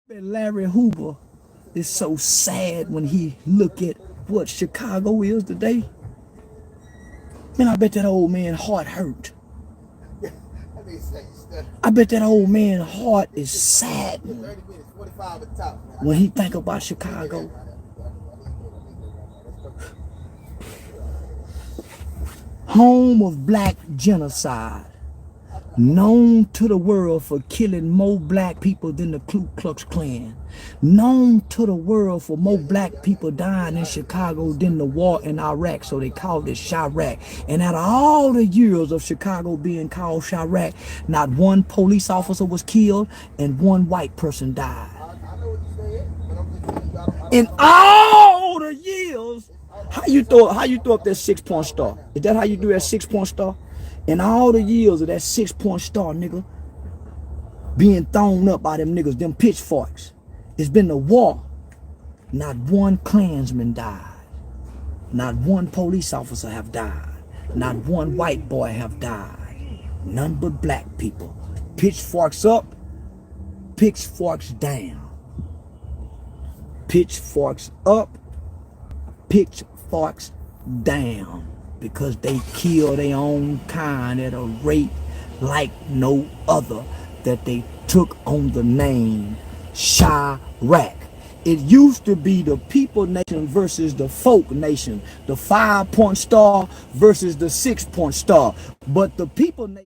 Larry Hoover is so sad when he look at what Chicago is today. Man, I bet that old man's heart hurt. I bet that old man's heart is sad when he think about Chicago. Home of black genocide, known to the world for killing more black people than the Ku Klux Klan, known to the world for more black people dying in Chicago than the war in Iraq, so they called it Chirac. And out of all the years of Chicago being called Chirac, not one police officer was killed and one white person died. In all the years, how you throw up that 6-point star? Is that how you do that 6-point star? In all the years of that 6-point star, nigga, being thrown up by them niggas, them pitchforks, it's been a war. Not one Klansman died. Not one police officer have died. Not one white boy have died. None but black people. Pitchforks up, pitchforks down. Pitchforks up, pitchforks down. Because they kill their own kind at a rate like no other, that they took on the name Chirac. It used to be the people nation versus the folk nation, the 5-point star versus the 6-point star. But the people nation